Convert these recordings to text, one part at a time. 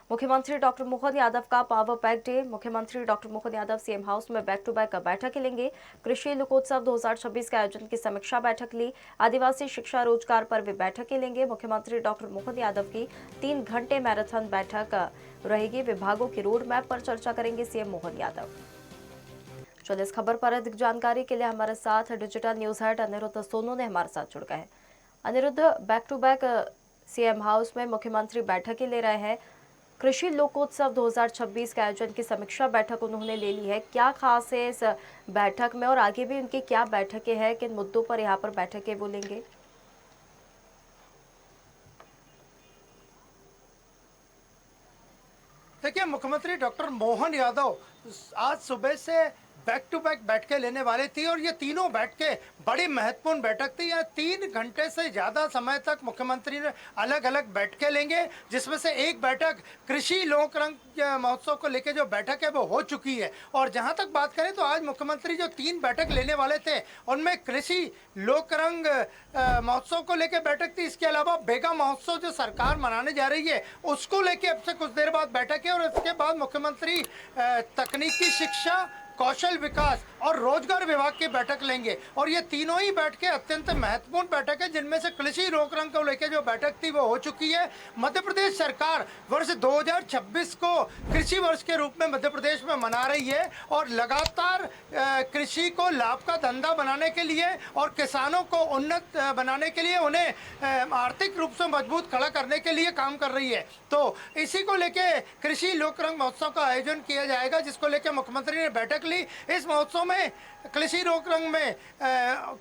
मुख्यमंत्री डॉक्टर मोहन यादव का power pack day. मुख्यमंत्री doctor Mohan Yadav CM house में बैक टू बैक बैठक लेंगे। कृषि लोकोत्सव 2026 के आयोजन की समीक्षा बैठक ली। आदिवासी शिक्षा रोजगार पर भी बैठकें लेंगे। मुख्यमंत्री डॉक्टर मोहन यादव की 3 घंटे मैराथन बैठक रहेगी। विभागों की रोड मैप पर चर्चा करेंगे सीएम मोहन यादव। चलिए इस खबर पर अधिक जानकारी के लिए हमारे साथ digital news head Anirudh Sonu ने हमारे साथ जुड़ गए हैं। Anirudh, back to back CM house में मुख्यमंत्री बैठकें ले रहे हैं। कृषि लोकोत्सव 2026 के आयोजन की समीक्षा बैठक उन्होंने ले ली है। क्या खास है इस बैठक में और आगे भी उनकी क्या बैठकें हैं, किन मुद्दों पर यहाँ पर बैठकें वो लेंगे? देखिए, मुख्यमंत्री डॉक्टर मोहन यादव आज सुबह से बैक टू बैक बैठकें लेने वाले थी और ये तीनों बैठकें बड़ी महत्वपूर्ण बैठक थी। यहाँ 3 घंटे से ज़्यादा समय तक मुख्यमंत्री ने अलग अलग बैठकें लेंगे, जिसमें से एक बैठक कृषि लोक रंग महोत्सव को लेकर जो बैठक है वो हो चुकी है। और जहाँ तक बात करें तो आज मुख्यमंत्री जो 3 बैठक लेने वाले थे उनमें कृषि लोक रंग महोत्सव को लेकर बैठक थी। इसके अलावा बेगा महोत्सव जो सरकार मनाने जा रही है उसको लेकर अब से कुछ देर बाद बैठक है। और इसके बाद मुख्यमंत्री तकनीकी शिक्षा, कौशल विकास और रोजगार विभाग की बैठक लेंगे। और ये तीनों ही बैठकें अत्यंत महत्वपूर्ण बैठक है, जिनमें से कृषि रोक रंग को लेकर जो बैठक थी वो हो चुकी है। मध्य प्रदेश सरकार वर्ष 2026 को कृषि वर्ष के रूप में मध्य प्रदेश में मना रही है और लगातार कृषि को लाभ का धंधा बनाने के लिए और किसानों को उन्नत बनाने के लिए, उन्हें आर्थिक रूप से मजबूत खड़ा करने के लिए काम कर रही है। तो इसी को लेके कृषि लोक रंग महोत्सव का आयोजन किया जाएगा, जिसको लेकर मुख्यमंत्री ने बैठक ली। इस महोत्सव में कृषि रोक रंग में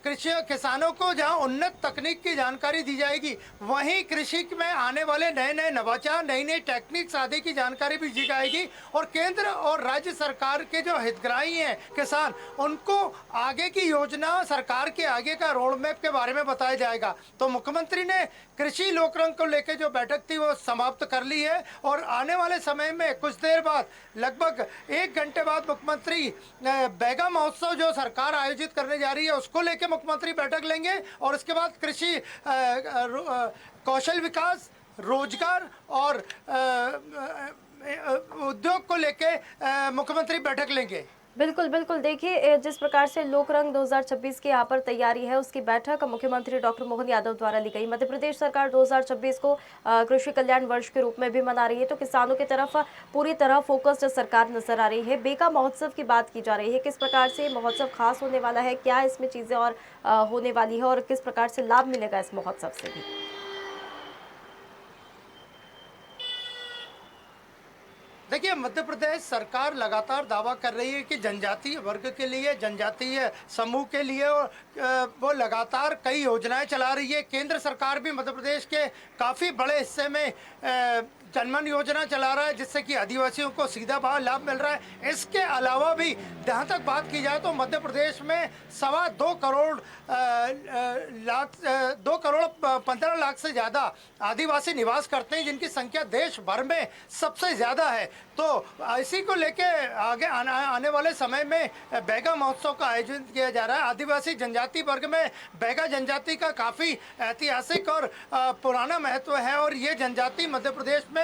कृषि किसानों को जहां उन्नत तकनीक की जानकारी दी जाएगी, वहीं कृषि में आने वाले नए नए नवाचार, नई नई टेक्निक्स आदि की जानकारी भी दी जाएगी। और केंद्र और राज्य सरकार के जो हितग्राही हैं किसान, उनको आगे की योजना, सरकार के आगे का रोड मैप के बारे में बताया जाएगा। तो मुख्यमंत्री ने कृषि लोक रंग को लेकर जो बैठक थी वो समाप्त कर ली है और आने वाले समय में कुछ देर बाद, लगभग 1 घंटे बाद, मुख्यमंत्री बैगा महोत्सव जो सरकार आयोजित करने जा रही है उसको लेकर मुख्यमंत्री बैठक लेंगे। और उसके बाद कृषि कौशल विकास, रोजगार और उद्योग को लेकर मुख्यमंत्री बैठक लेंगे। बिल्कुल बिल्कुल, देखिए जिस प्रकार से लोक रंग 2026 की यहाँ पर तैयारी है, उसकी बैठक मुख्यमंत्री डॉक्टर मोहन यादव द्वारा ली गई। मध्य प्रदेश सरकार 2026 को कृषि कल्याण वर्ष के रूप में भी मना रही है, तो किसानों की तरफ पूरी तरह फोकस्ड सरकार नजर आ रही है। बेका महोत्सव की बात की जा रही है, किस प्रकार से महोत्सव खास होने वाला है, क्या इसमें चीजें और होने वाली है और किस प्रकार से लाभ मिलेगा इस महोत्सव से भी? देखिए, मध्य प्रदेश सरकार लगातार दावा कर रही है कि जनजातीय वर्ग के लिए, जनजातीय समूह के लिए वो लगातार कई योजनाएं चला रही है। केंद्र सरकार भी मध्य प्रदेश के काफ़ी बड़े हिस्से में जनमन योजना चला रहा है, जिससे कि आदिवासियों को सीधा लाभ मिल रहा है। इसके अलावा भी जहाँ तक बात की जाए तो मध्य प्रदेश में 2.25 करोड़ 15 लाख से ज़्यादा आदिवासी निवास करते हैं, जिनकी संख्या देश भर में सबसे ज़्यादा है। तो इसी को लेके आगे आने वाले समय में बैगा महोत्सव का आयोजन किया जा रहा है। आदिवासी जनजाति वर्ग में बैगा जनजाति का काफ़ी ऐतिहासिक और पुराना महत्व है और ये जनजाति मध्य प्रदेश में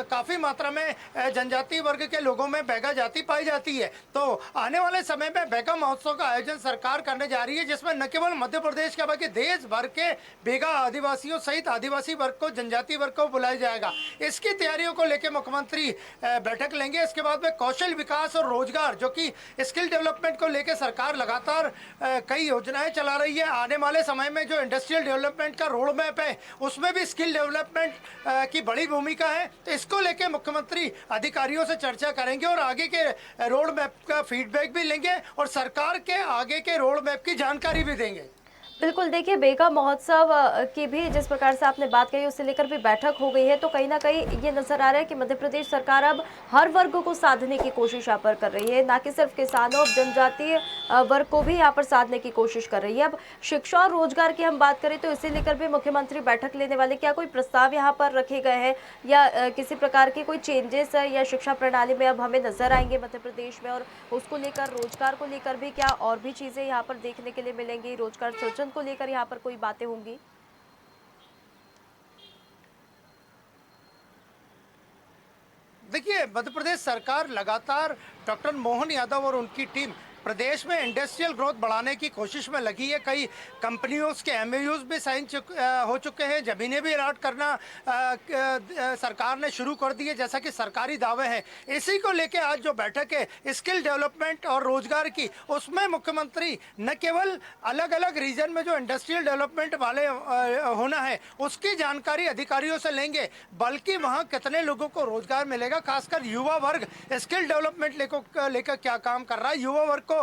काफ़ी मात्रा में जनजाति वर्ग के लोगों में बैगा जाति पाई जाती है। तो आने वाले समय में बैगा महोत्सव का आयोजन सरकार करने जा रही है, जिसमें न केवल मध्य प्रदेश के बल्कि देश भर के बैगा आदिवासियों सहित आदिवासी वर्ग को, जनजाति वर्ग को बुलाया जाएगा। इसकी तैयारियों को लेकर मुख्यमंत्री बैठक लेंगे। इसके बाद में कौशल विकास और रोजगार, जो कि स्किल डेवलपमेंट को लेकर सरकार लगातार कई योजनाएं चला रही है। आने वाले समय में जो इंडस्ट्रियल डेवलपमेंट का रोड मैप है उसमें भी स्किल डेवलपमेंट की बड़ी भूमिका है। तो इसको लेकर मुख्यमंत्री अधिकारियों से चर्चा करेंगे और आगे के रोड मैप का फीडबैक भी लेंगे और सरकार के आगे के रोड मैप की जानकारी भी देंगे। बिल्कुल, देखिए बेगा महोत्सव की भी जिस प्रकार से आपने बात कही उससे लेकर भी बैठक हो गई है, तो कहीं ना कहीं ये नजर आ रहा है कि मध्य प्रदेश सरकार अब हर वर्ग को साधने की कोशिश यहाँ पर कर रही है, ना कि सिर्फ किसानों, अब जनजातीय वर्ग को भी यहाँ पर साधने की कोशिश कर रही है। अब शिक्षा और रोजगार की हम बात करें तो इसे लेकर भी मुख्यमंत्री बैठक लेने वाले, क्या कोई प्रस्ताव यहाँ पर रखे गए हैं या किसी प्रकार के कोई चेंजेस या शिक्षा प्रणाली में अब हमें नजर आएंगे मध्य प्रदेश में, और उसको लेकर, रोजगार को लेकर भी क्या और भी चीजें यहाँ पर देखने के लिए मिलेंगी, रोजगार सृजन को लेकर यहाँ पर कोई बातें होंगी? देखिए, मध्य प्रदेश सरकार लगातार डॉक्टर मोहन यादव और उनकी टीम प्रदेश में इंडस्ट्रियल ग्रोथ बढ़ाने की कोशिश में लगी है। कई कंपनियों के एमओयूज भी हो चुके हैं, जमीनें भी अलॉट करना सरकार ने शुरू कर दी है, जैसा कि सरकारी दावे हैं। इसी को लेके आज जो बैठक है स्किल डेवलपमेंट और रोजगार की, उसमें मुख्यमंत्री न केवल अलग अलग रीजन में जो इंडस्ट्रियल डेवलपमेंट वाले होना है उसकी जानकारी अधिकारियों से लेंगे, बल्कि वहाँ कितने लोगों को रोजगार मिलेगा, खासकर युवा वर्ग स्किल डेवलपमेंट लेकर क्या काम कर रहा है, युवा वर्ग को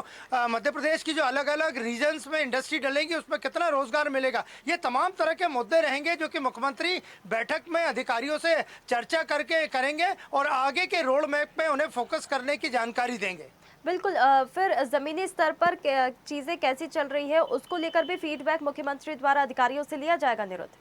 मध्य प्रदेश की जो अलग अलग रीजन्स में इंडस्ट्री डलेंगी उसमें कितना रोजगार मिलेगा, ये तमाम तरह के मुद्दे रहेंगे जो कि मुख्यमंत्री बैठक में अधिकारियों से चर्चा करके करेंगे और आगे के रोड मैप पे उन्हें फोकस करने की जानकारी देंगे। बिल्कुल। फिर जमीनी स्तर पर चीजें कैसी चल रही है उसको लेकर भी फीडबैक मुख्यमंत्री द्वारा अधिकारियों से लिया जाएगा निरुद्ध?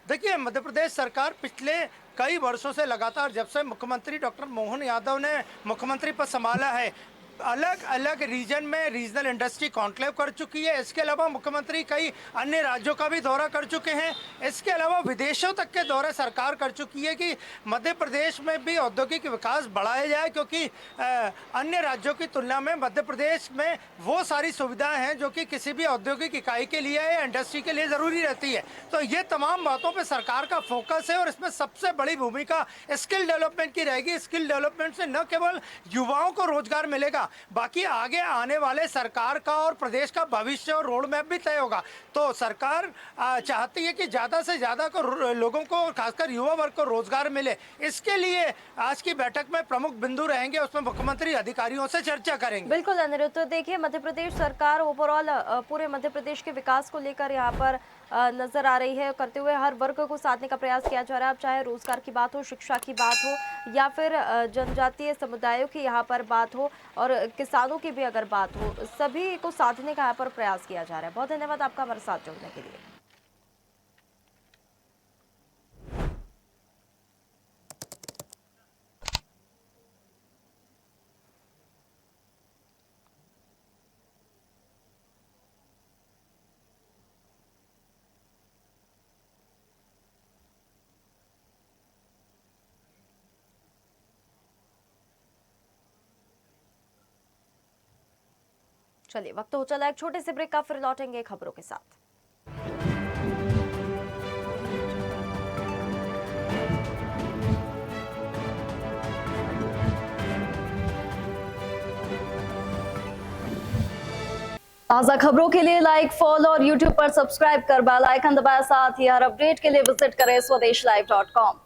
देखिए, मध्य प्रदेश सरकार पिछले कई वर्षों से लगातार, जब से मुख्यमंत्री डॉक्टर मोहन यादव ने मुख्यमंत्री पद संभाला है, अलग अलग रीजन में रीजनल इंडस्ट्री कॉन्क्लेव कर चुकी है। इसके अलावा मुख्यमंत्री कई अन्य राज्यों का भी दौरा कर चुके हैं। इसके अलावा विदेशों तक के दौरे सरकार कर चुकी है कि मध्य प्रदेश में भी औद्योगिक विकास बढ़ाया जाए, क्योंकि अन्य राज्यों की तुलना में मध्य प्रदेश में वो सारी सुविधाएं हैं जो कि किसी भी औद्योगिक इकाई के लिए या इंडस्ट्री के लिए ज़रूरी रहती है। तो ये तमाम बातों पर सरकार का फोकस है और इसमें सबसे बड़ी भूमिका स्किल डेवलपमेंट की रहेगी। स्किल डेवलपमेंट से न केवल युवाओं को रोजगार मिलेगा, बाकी आगे आने वाले सरकार का और प्रदेश का भविष्य और रोड मैप भी तय होगा। तो सरकार चाहती है कि ज़्यादा से ज़्यादा लोगों को, खासकर युवा वर्ग को रोजगार मिले। इसके लिए आज की बैठक में प्रमुख बिंदु रहेंगे, उसमें मुख्यमंत्री अधिकारियों से चर्चा करेंगे। बिल्कुल अनिरुद्ध, तो देखिए मध्य प्रदेश सरकार ओवरऑल पूरे मध्य प्रदेश के विकास को लेकर यहाँ पर नजर आ रही है करते हुए हर वर्ग को साधने का प्रयास किया जा रहा है। अब चाहे रोजगार की बात हो, शिक्षा की बात हो या फिर जनजातीय समुदायों की यहाँ पर बात हो और किसानों की भी अगर बात हो, सभी को साधने का यहाँ पर प्रयास किया जा रहा है। बहुत धन्यवाद आपका हमारे साथ जुड़ने के लिए। चलिए, वक्त हो चला एक छोटे से ब्रेक का, फिर लौटेंगे खबरों के साथ। ताज़ा खबरों के लिए लाइक, फॉलो और यूट्यूब पर सब्सक्राइब कर बेल आइकन दबाएं। साथ ही हर अपडेट के लिए विजिट करें स्वदेशलाइव.com।